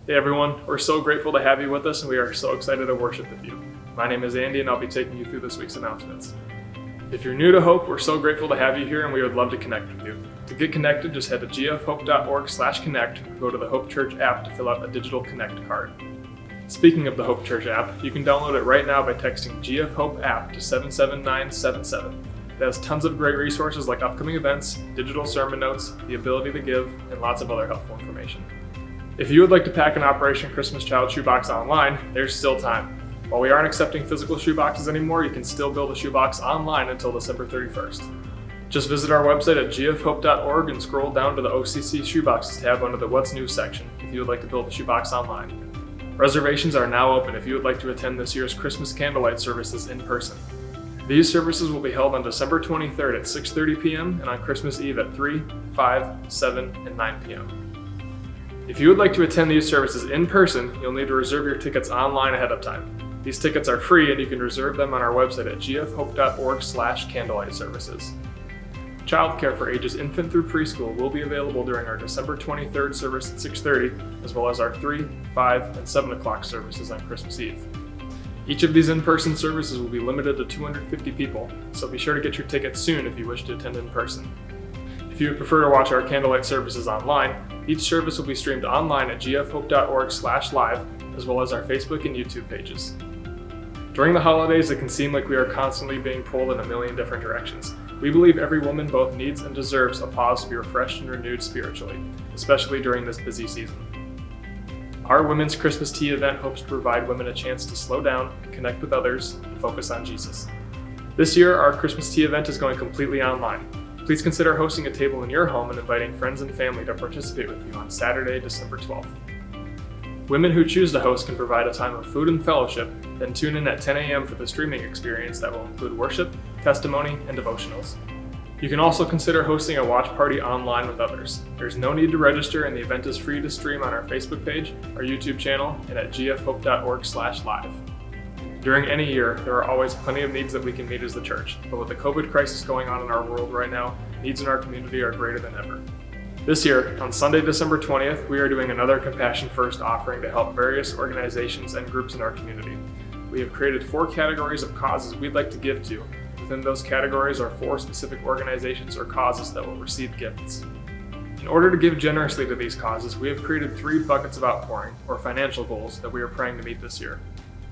Hey everyone, we're so grateful to have you with us and we are so excited to worship with you. My name is Andy and I'll be taking you through this week's announcements. If you're new to Hope, we're so grateful to have you here and we would love to connect with you. To get connected, just head to gfhope.org/connect or go to the Hope Church app to fill out a digital Connect card. Speaking of the Hope Church app, you can download it right now by texting GF Hope app to 77977. It has tons of great resources like upcoming events, digital sermon notes, the ability to give, and lots of other helpful information. If you would like to pack an Operation Christmas Child shoebox online, there's still time. While we aren't accepting physical shoeboxes anymore, you can still build a shoebox online until December 31st. Just visit our website at gfhope.org and scroll down to the OCC Shoeboxes tab under the What's New section if you would like to build a shoebox online. Reservations are now open if you would like to attend this year's Christmas candlelight services in person. These services will be held on December 23rd at 6:30 p.m. and on Christmas Eve at 3, 5, 7, and 9 p.m. If you would like to attend these services in person, you'll need to reserve your tickets online ahead of time. These tickets are free and you can reserve them on our website at gfhope.org/candlelight services. Childcare for ages infant through preschool will be available during our December 23rd service at 6:30, as well as our 3, 5, and 7 o'clock services on Christmas Eve. Each of these in-person services will be limited to 250 people, so be sure to get your tickets soon if you wish to attend in person. If you would prefer to watch our candlelight services online, each service will be streamed online at gfhope.org/live, as well as our Facebook and YouTube pages. During the holidays, it can seem like we are constantly being pulled in a million different directions. We believe every woman both needs and deserves a pause to be refreshed and renewed spiritually, especially during this busy season. Our Women's Christmas Tea event hopes to provide women a chance to slow down, connect with others, and focus on Jesus. This year, our Christmas Tea event is going completely online. Please consider hosting a table in your home and inviting friends and family to participate with you on Saturday, December 12th. Women who choose to host can provide a time of food and fellowship, then tune in at 10 a.m. for the streaming experience that will include worship, testimony, and devotionals. You can also consider hosting a watch party online with others. There's no need to register and the event is free to stream on our Facebook page, our YouTube channel, and at gfhope.org/live. During any year, there are always plenty of needs that we can meet as the church, but with the COVID crisis going on in our world right now, needs in our community are greater than ever. This year, on Sunday, December 20th, we are doing another Compassion First offering to help various organizations and groups in our community. We have created 4 categories of causes we'd like to give to. Within those categories are 4 specific organizations or causes that will receive gifts. In order to give generously to these causes, we have created 3 buckets of outpouring, or financial goals, that we are praying to meet this year.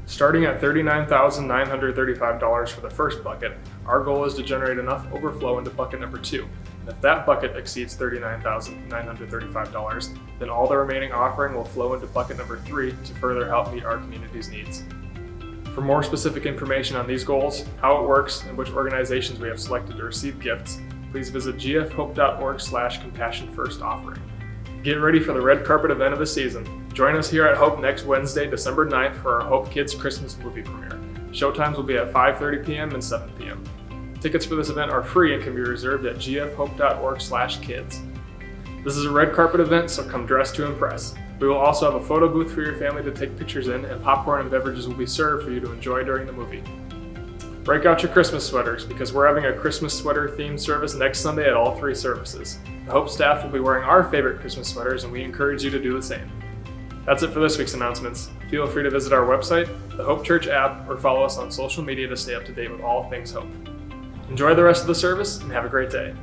Starting at $39,935 for the first bucket, our goal is to generate enough overflow into bucket number 2. And if that bucket exceeds $39,935, then all the remaining offering will flow into bucket number 3 to further help meet our community's needs. For more specific information on these goals, how it works, and which organizations we have selected to receive gifts, please visit gfhope.org/compassionfirstoffering. Get ready for the red carpet event of the season. Join us here at Hope next Wednesday, December 9th for our Hope Kids Christmas movie premiere. Showtimes will be at 5:30 p.m. and 7 p.m. Tickets for this event are free and can be reserved at gfhope.org/kids. This is a red carpet event, so come dressed to impress. We will also have a photo booth for your family to take pictures in, and popcorn and beverages will be served for you to enjoy during the movie. Break out your Christmas sweaters because we're having a Christmas sweater themed service next Sunday at all 3 services. The Hope staff will be wearing our favorite Christmas sweaters and we encourage you to do the same. That's it for this week's announcements. Feel free to visit our website, the Hope Church app, or follow us on social media to stay up to date with all things Hope. Enjoy the rest of the service and have a great day.